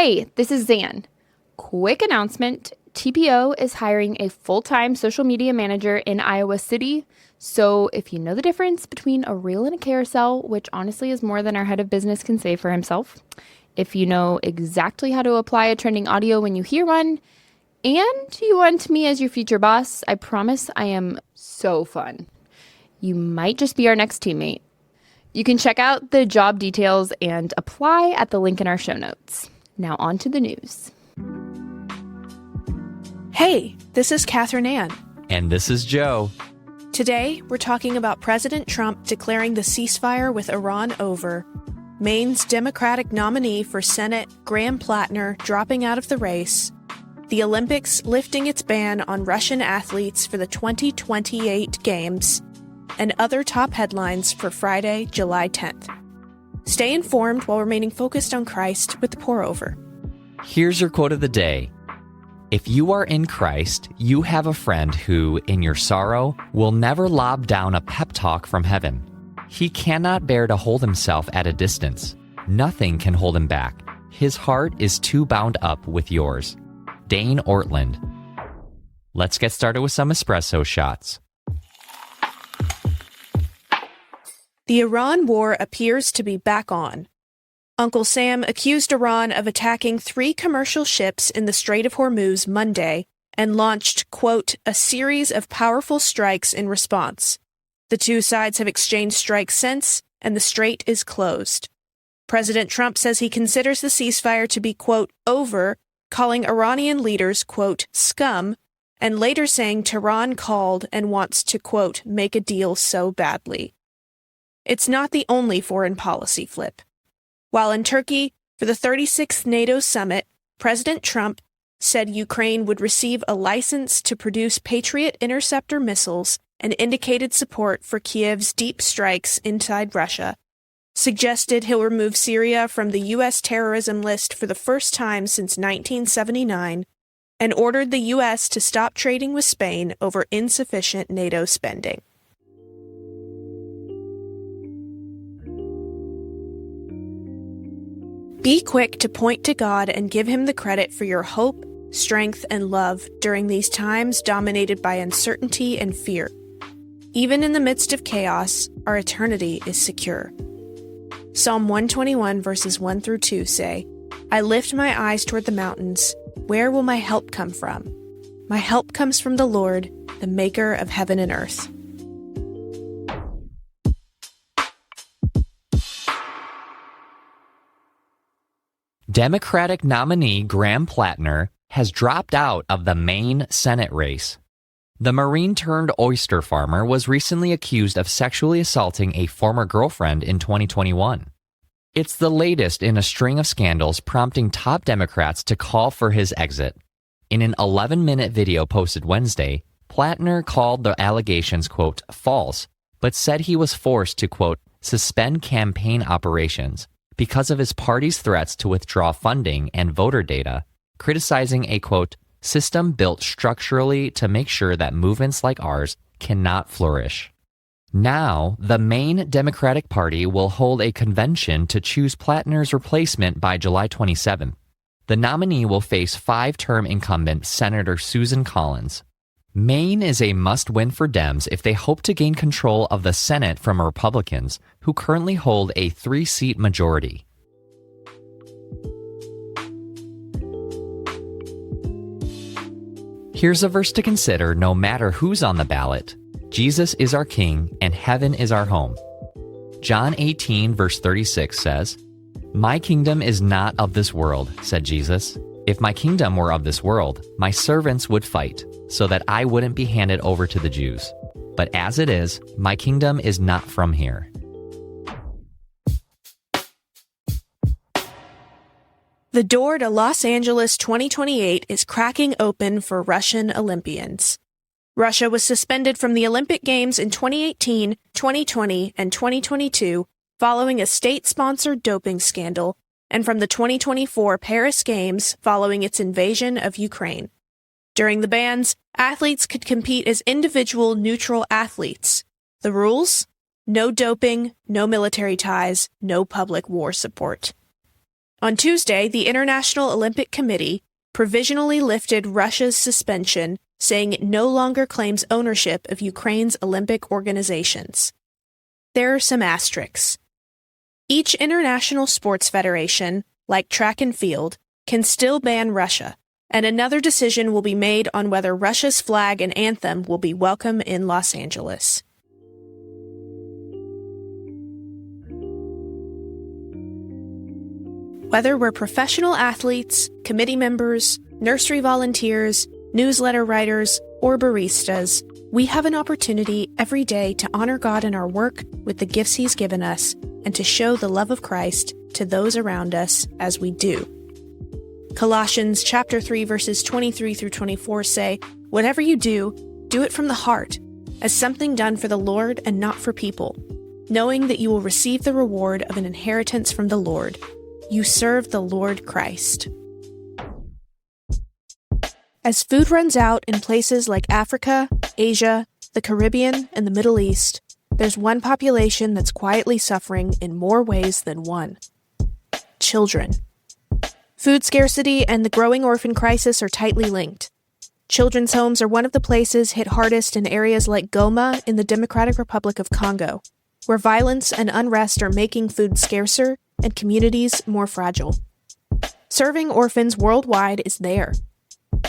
Hey, this is Zan. Quick announcement. TPO is hiring a full-time social media manager in Iowa City. So if you know the difference between a reel and a carousel, which honestly is more than our head of business can say for himself, if you know exactly how to apply a trending audio when you hear one, and you want me as your future boss, I promise I am so fun. You might just be our next teammate. You can check out the job details and apply at the link in our show notes. Now on to the news. Hey, this is Catherine Ann. And this is Joe. Today, we're talking about President Trump declaring the ceasefire with Iran over, Maine's Democratic nominee for Senate, Graham Platner, dropping out of the race, the Olympics lifting its ban on Russian athletes for the 2028 Games, and other top headlines for Friday, July 10th. Stay informed while remaining focused on Christ with the pour-over. Here's your quote of the day. If you are in Christ, you have a friend who, in your sorrow, will never lob down a pep talk from heaven. He cannot bear to hold himself at a distance. Nothing can hold him back. His heart is too bound up with yours. Dane Ortland. Let's get started with some espresso shots. The Iran war appears to be back on. Uncle Sam accused Iran of attacking 3 commercial ships in the Strait of Hormuz Monday and launched, quote, a series of powerful strikes in response. The two sides have exchanged strikes since, and the strait is closed. President Trump says he considers the ceasefire to be, quote, over, calling Iranian leaders, quote, scum, and later saying Tehran called and wants to, quote, make a deal so badly. It's not the only foreign policy flip. While in Turkey, for the 36th NATO summit, President Trump said Ukraine would receive a license to produce Patriot interceptor missiles and indicated support for Kiev's deep strikes inside Russia, suggested he'll remove Syria from the U.S. terrorism list for the first time since 1979, and ordered the U.S. to stop trading with Spain over insufficient NATO spending. Be quick to point to God and give him the credit for your hope, strength, and love during these times dominated by uncertainty and fear. Even in the midst of chaos, our eternity is secure. Psalm 121 verses 1 through 2 say, I lift my eyes toward the mountains. Where will my help come from? My help comes from the Lord, the maker of heaven and earth. Democratic nominee Graham Platner has dropped out of the Maine Senate race. The Marine-turned-oyster farmer was recently accused of sexually assaulting a former girlfriend in 2021. It's the latest in a string of scandals prompting top Democrats to call for his exit. In an 11-minute video posted Wednesday, Platner called the allegations, quote, false, but said he was forced to, quote, suspend campaign operations because of his party's threats to withdraw funding and voter data, criticizing a, quote, system built structurally to make sure that movements like ours cannot flourish. Now, the Maine Democratic Party will hold a convention to choose Platner's replacement by July 27th. The nominee will face 5-term incumbent Senator Susan Collins. Maine is a must-win for Dems if they hope to gain control of the Senate from Republicans, who currently hold a 3-seat majority. Here's a verse to consider no matter who's on the ballot. Jesus is our King, and heaven is our home. John 18, verse 36 says, My kingdom is not of this world, said Jesus. If my kingdom were of this world, my servants would fight, so that I wouldn't be handed over to the Jews. But as it is, my kingdom is not from here. The door to Los Angeles 2028 is cracking open for Russian Olympians. Russia was suspended from the Olympic Games in 2018, 2020, and 2022 following a state-sponsored doping scandal, and from the 2024 Paris Games following its invasion of Ukraine. During the bans, athletes could compete as individual neutral athletes. The rules? No doping, no military ties, no public war support. On Tuesday, the International Olympic Committee provisionally lifted Russia's suspension, saying it no longer claims ownership of Ukraine's Olympic organizations. There are some asterisks. Each international sports federation, like track and field, can still ban Russia, and another decision will be made on whether Russia's flag and anthem will be welcome in Los Angeles. Whether we're professional athletes, committee members, nursery volunteers, newsletter writers, or baristas, we have an opportunity every day to honor God in our work with the gifts He's given us and to show the love of Christ to those around us as we do. Colossians chapter 3 verses 23 through 24 say, "Whatever you do it from the heart, as something done for the Lord and not for people, knowing that you will receive the reward of an inheritance from the Lord. You serve the Lord Christ." As food runs out in places like Africa, Asia, the Caribbean, and the Middle East, there's one population that's quietly suffering in more ways than one: children. Food scarcity and the growing orphan crisis are tightly linked. Children's homes are one of the places hit hardest in areas like Goma in the Democratic Republic of Congo, where violence and unrest are making food scarcer and communities more fragile. Serving orphans worldwide is there.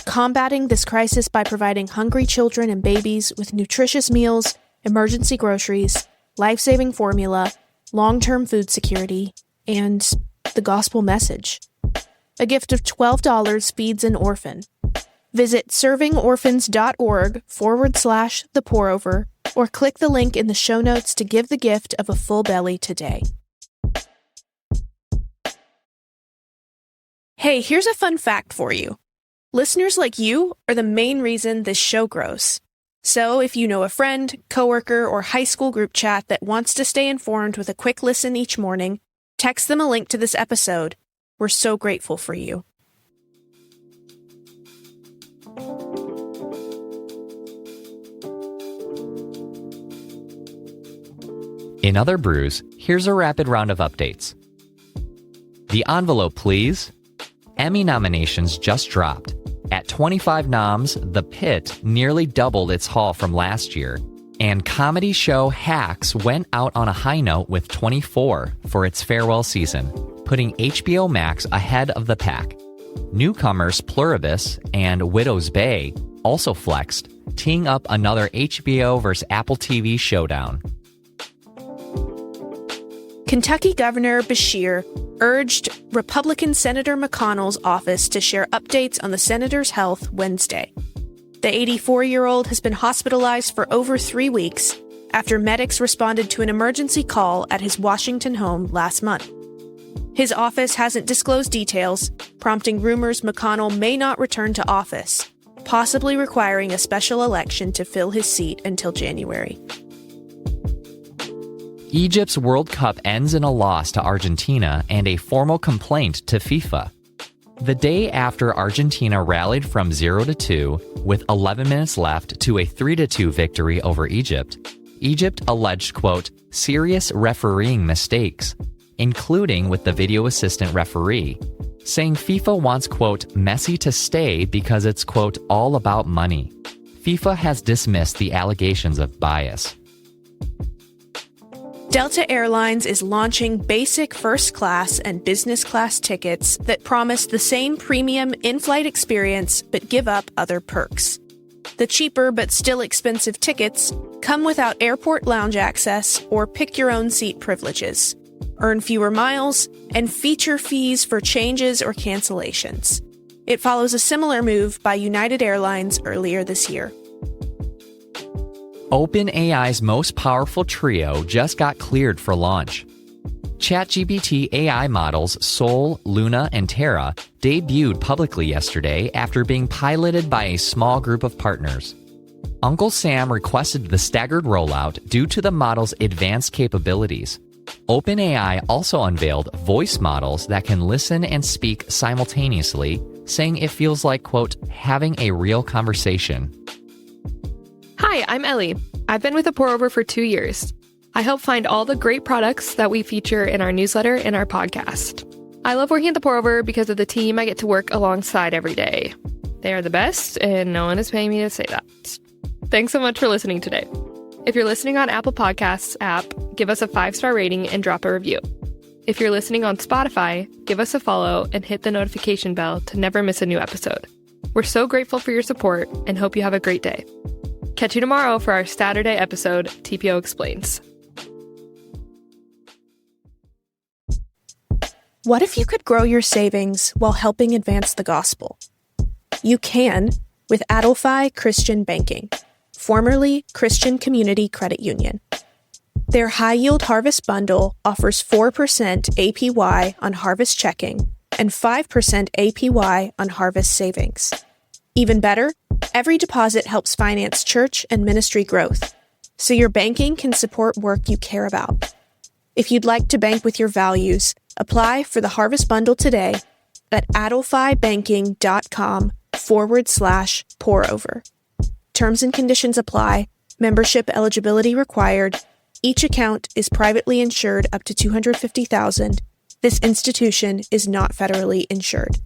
Combating this crisis by providing hungry children and babies with nutritious meals, emergency groceries, life-saving formula, long-term food security, and the gospel message. A gift of $12 feeds an orphan. Visit servingorphans.org/the pour-over or click the link in the show notes to give the gift of a full belly today. Hey, here's a fun fact for you. Listeners like you are the main reason this show grows. So if you know a friend, coworker, or high school group chat that wants to stay informed with a quick listen each morning, text them a link to this episode. We're so grateful for you. In other brews, here's a rapid round of updates. The envelope, please. Emmy nominations just dropped. At 25 noms, The Pit nearly doubled its haul from last year, and comedy show Hacks went out on a high note with 24 for its farewell season, putting HBO Max ahead of the pack. Newcomers Pluribus and Widow's Bay also flexed, teeing up another HBO versus Apple TV showdown. Kentucky Governor Beshear urged Republican Senator McConnell's office to share updates on the senator's health Wednesday. The 84-year-old has been hospitalized for over 3 weeks after medics responded to an emergency call at his Washington home last month. His office hasn't disclosed details, prompting rumors McConnell may not return to office, possibly requiring a special election to fill his seat until January. Egypt's World Cup ends in a loss to Argentina and a formal complaint to FIFA. The day after Argentina rallied from 0-2 with 11 minutes left to a 3-2 victory over Egypt, Egypt alleged, quote, serious refereeing mistakes, including with the video assistant referee, saying FIFA wants, quote, Messi to stay because it's, quote, all about money. FIFA has dismissed the allegations of bias. Delta Airlines is launching basic first class and business class tickets that promise the same premium in-flight experience but give up other perks. The cheaper but still expensive tickets come without airport lounge access or pick-your-own-seat privileges, earn fewer miles, and feature fees for changes or cancellations. It follows a similar move by United Airlines earlier this year. OpenAI's most powerful trio just got cleared for launch. ChatGPT AI models Sol, Luna, and Terra debuted publicly yesterday after being piloted by a small group of partners. Uncle Sam requested the staggered rollout due to the model's advanced capabilities. OpenAI also unveiled voice models that can listen and speak simultaneously, saying it feels like, quote, having a real conversation. Hi, I'm Ellie. I've been with The Pour Over for 2 years. I help find all the great products that we feature in our newsletter and our podcast. I love working at the Pour Over because of the team I get to work alongside every day. They are the best, and no one is paying me to say that. Thanks so much for listening today. If you're listening on Apple Podcasts app, give us a 5-star rating and drop a review. If you're listening on Spotify, give us a follow and hit the notification bell to never miss a new episode. We're so grateful for your support and hope you have a great day. Catch you tomorrow for our Saturday episode, TPO Explains. What if you could grow your savings while helping advance the gospel? You can with Adelphi Christian Banking, formerly Christian Community Credit Union. Their high-yield Harvest Bundle offers 4% APY on Harvest Checking and 5% APY on Harvest Savings. Even better, every deposit helps finance church and ministry growth, so your banking can support work you care about. If you'd like to bank with your values, apply for the Harvest Bundle today at adelphibanking.com/pour-over. Terms and conditions apply. Membership eligibility required. Each account is privately insured up to $250,000. This institution is not federally insured.